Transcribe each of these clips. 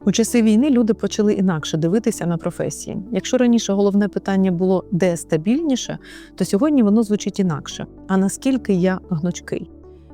У часи війни люди почали інакше дивитися на професії. Якщо раніше головне питання було «де стабільніше?», то сьогодні воно звучить інакше. А наскільки я гнучкий?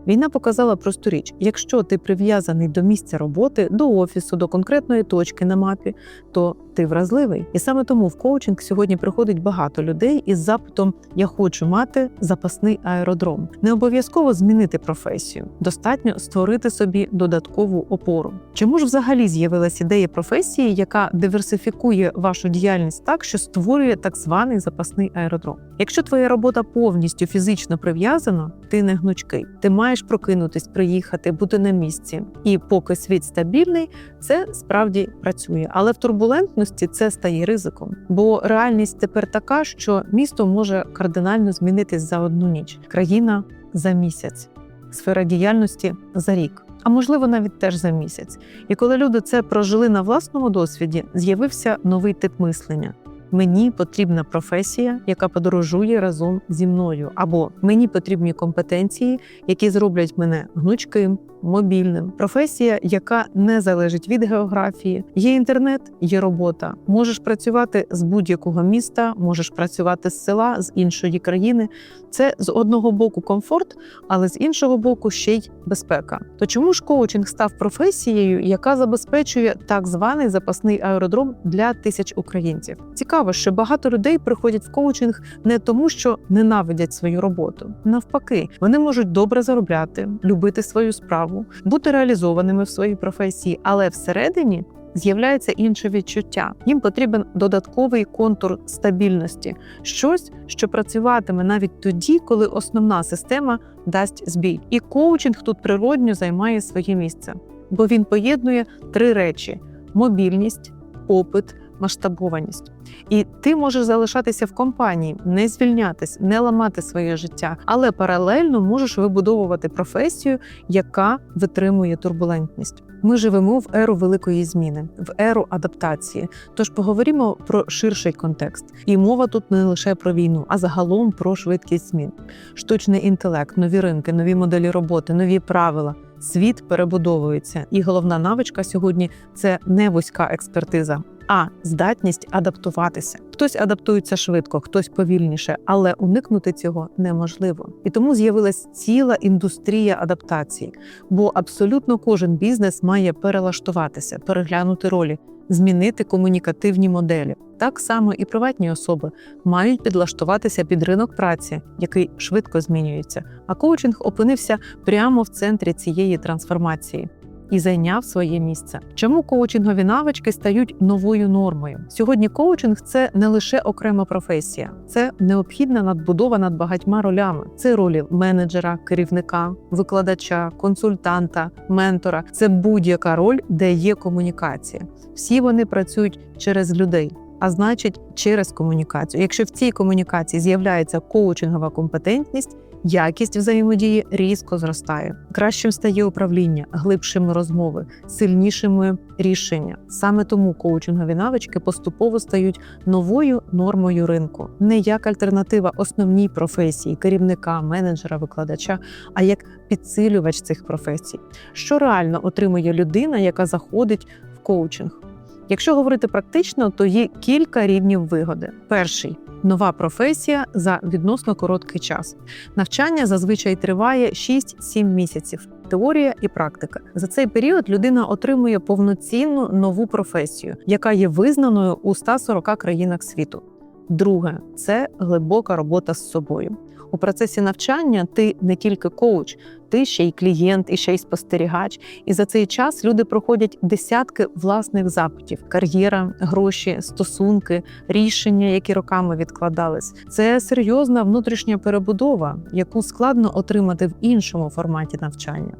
Війна показала просту річ. Якщо ти прив'язаний до місця роботи, до офісу, до конкретної точки на мапі, то ти вразливий. І саме тому в коучинг сьогодні приходить багато людей із запитом «я хочу мати запасний аеродром». Не обов'язково змінити професію. Достатньо створити собі додаткову опору. Чому ж взагалі з'явилась ідея професії, яка диверсифікує вашу діяльність так, що створює так званий запасний аеродром? Якщо твоя робота повністю фізично прив'язана, ти не гнучкий. Ти маєш прокинутись, приїхати, бути на місці. І поки світ стабільний, це справді працює. Але в турбулентності це стає ризиком. Бо реальність тепер така, що місто може кардинально змінитись за одну ніч. Країна – за місяць. Сфера діяльності – за рік. А можливо, навіть теж за місяць. І коли люди це прожили на власному досвіді, з'явився новий тип мислення. Мені потрібна професія, яка подорожує разом зі мною. Або мені потрібні компетенції, які зроблять мене гнучким, мобільним. Професія, яка не залежить від географії. Є інтернет, є робота. Можеш працювати з будь-якого міста, можеш працювати з села, з іншої країни. Це з одного боку комфорт, але з іншого боку ще й безпека. То чому ж коучинг став професією, яка забезпечує так званий запасний аеродром для тисяч українців? Цікаво, що багато людей приходять в коучинг не тому, що ненавидять свою роботу. Навпаки, вони можуть добре заробляти, любити свою справу, бути реалізованими в своїй професії, але всередині з'являється інше відчуття. Їм потрібен додатковий контур стабільності. Щось, що працюватиме навіть тоді, коли основна система дасть збій. І коучинг тут природньо займає своє місце. Бо він поєднує три речі – мобільність, попит, масштабованість. І ти можеш залишатися в компанії, не звільнятись, не ламати своє життя, але паралельно можеш вибудовувати професію, яка витримує турбулентність. Ми живемо в еру великої зміни, в еру адаптації. Тож поговоримо про ширший контекст. І мова тут не лише про війну, а загалом про швидкість змін. Штучний інтелект, нові ринки, нові моделі роботи, нові правила. Світ перебудовується. І головна навичка сьогодні – це не вузька експертиза, а здатність адаптуватися. Хтось адаптується швидко, хтось повільніше, але уникнути цього неможливо. І тому з'явилась ціла індустрія адаптації. Бо абсолютно кожен бізнес має перелаштуватися, переглянути ролі, змінити комунікативні моделі. Так само і приватні особи мають підлаштуватися під ринок праці, який швидко змінюється. А коучинг опинився прямо в центрі цієї трансформації і зайняв своє місце. Чому коучингові навички стають новою нормою? Сьогодні коучинг – це не лише окрема професія. Це необхідна надбудова над багатьма ролями. Це ролі менеджера, керівника, викладача, консультанта, ментора. Це будь-яка роль, де є комунікація. Всі вони працюють через людей. А значить, через комунікацію. Якщо в цій комунікації з'являється коучингова компетентність, якість взаємодії різко зростає. Кращим стає управління, глибшими розмови, сильнішими рішення. Саме тому коучингові навички поступово стають новою нормою ринку. Не як альтернатива основній професії – керівника, менеджера, викладача, а як підсилювач цих професій. Що реально отримує людина, яка заходить в коучинг? Якщо говорити практично, то є кілька рівнів вигоди. Перший – нова професія за відносно короткий час. Навчання зазвичай триває 6-7 місяців. Теорія і практика. За цей період людина отримує повноцінну нову професію, яка є визнаною у 140 країнах світу. Друге – це глибока робота з собою. У процесі навчання ти не тільки коуч, ти ще й клієнт, і ще й спостерігач. І за цей час люди проходять десятки власних запитів. Кар'єра, гроші, стосунки, рішення, які роками відкладались. Це серйозна внутрішня перебудова, яку складно отримати в іншому форматі навчання.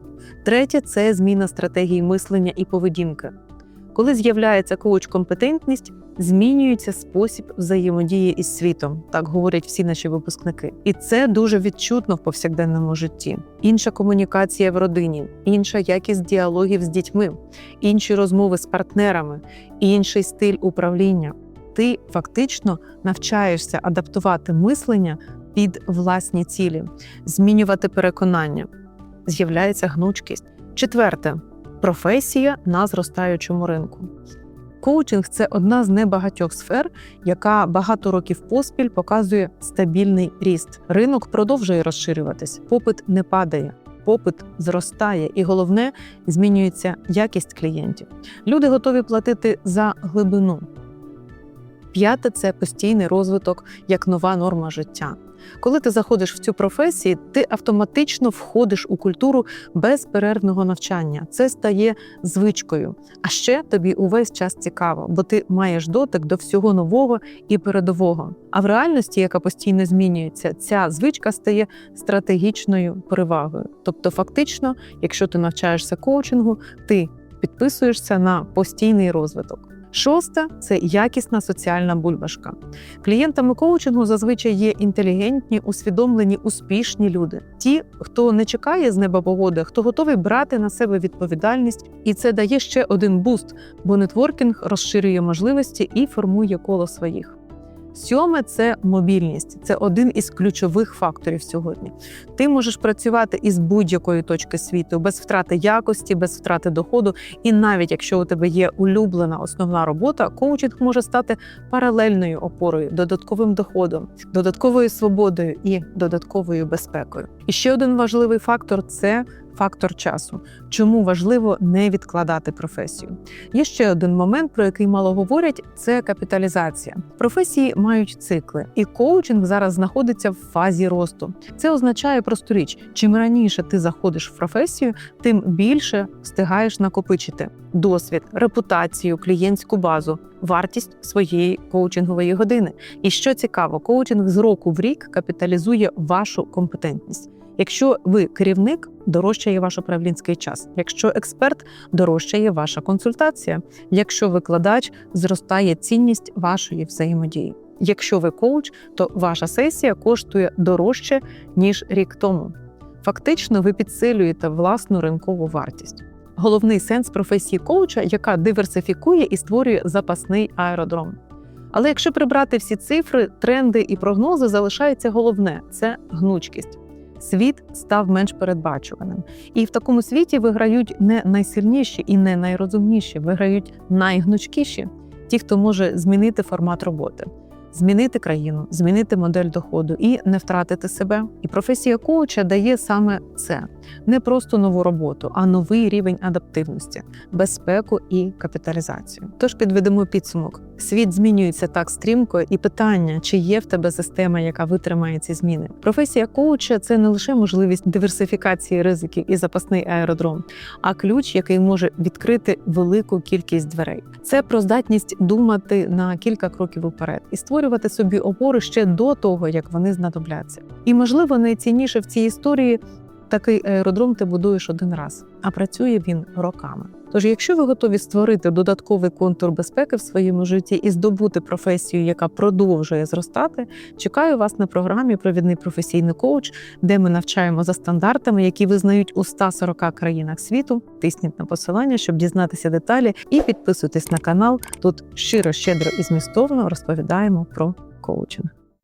Третє – це зміна стратегії мислення і поведінки. Коли з'являється коуч-компетентність, змінюється спосіб взаємодії із світом, так говорять всі наші випускники. І це дуже відчутно в повсякденному житті. Інша комунікація в родині, інша якість діалогів з дітьми, інші розмови з партнерами, інший стиль управління. Ти фактично навчаєшся адаптувати мислення під власні цілі, змінювати переконання. З'являється гнучкість. Четверте. професія на зростаючому ринку. Коучинг – це одна з небагатьох сфер, яка багато років поспіль показує стабільний ріст. Ринок продовжує розширюватись, попит не падає, попит зростає і, головне, змінюється якість клієнтів. Люди готові платити за глибину. П'яте – це постійний розвиток як нова норма життя. Коли ти заходиш в цю професію, ти автоматично входиш у культуру безперервного навчання. Це стає звичкою. А ще тобі увесь час цікаво, бо ти маєш дотик до всього нового і передового. А в реальності, яка постійно змінюється, ця звичка стає стратегічною перевагою. Тобто фактично, якщо ти навчаєшся коучингу, ти підписуєшся на постійний розвиток. Шосте – це якісна соціальна бульбашка. Клієнтами коучингу зазвичай є інтелігентні, усвідомлені, успішні люди. Ті, хто не чекає з неба погоди, хто готовий брати на себе відповідальність. І це дає ще один буст, бо нетворкінг розширює можливості і формує коло своїх. Сьоме – це мобільність. Це один із ключових факторів сьогодні. Ти можеш працювати із будь-якої точки світу, без втрати якості, без втрати доходу. І навіть якщо у тебе є улюблена основна робота, коучинг може стати паралельною опорою, додатковим доходом, додатковою свободою і додатковою безпекою. І ще один важливий фактор – це фактор часу. Чому важливо не відкладати професію? Є ще один момент, про який мало говорять – це капіталізація. Професії мають цикли, і коучинг зараз знаходиться в фазі росту. Це означає просту річ. Чим раніше ти заходиш в професію, тим більше встигаєш накопичити досвід, репутацію, клієнтську базу, вартість своєї коучингової години. І що цікаво, коучинг з року в рік капіталізує вашу компетентність. Якщо ви керівник, дорожчає ваш управлінський час. Якщо експерт, дорожчає ваша консультація. Якщо викладач, зростає цінність вашої взаємодії. Якщо ви коуч, то ваша сесія коштує дорожче, ніж рік тому. Фактично, ви підсилюєте власну ринкову вартість. Головний сенс професії коуча, яка диверсифікує і створює запасний аеродром. Але якщо прибрати всі цифри, тренди і прогнози, залишається головне – це гнучкість. Світ став менш передбачуваним. І в такому світі виграють не найсильніші і не найрозумніші, виграють найгнучкіші. Ті, хто може змінити формат роботи, змінити країну, змінити модель доходу і не втратити себе. І професія коуча дає саме це. Не просто нову роботу, а новий рівень адаптивності, безпеку і капіталізацію. Тож підведемо підсумок. Світ змінюється так стрімко, і питання, чи є в тебе система, яка витримає ці зміни. Професія коуча – це не лише можливість диверсифікації ризиків і запасний аеродром, а ключ, який може відкрити велику кількість дверей. Це про здатність думати на кілька кроків уперед і створювати собі опори ще до того, як вони знадобляться. І, можливо, найцінніше в цій історії – такий аеродром ти будуєш один раз, а працює він роками. Тож, якщо ви готові створити додатковий контур безпеки в своєму житті і здобути професію, яка продовжує зростати, чекаю вас на програмі «Провідний професійний коуч», де ми навчаємо за стандартами, які визнають у 140 країнах світу. Тисніть на посилання, щоб дізнатися деталі, і підписуйтесь на канал. Тут щиро, щедро і змістовно розповідаємо про коучинг.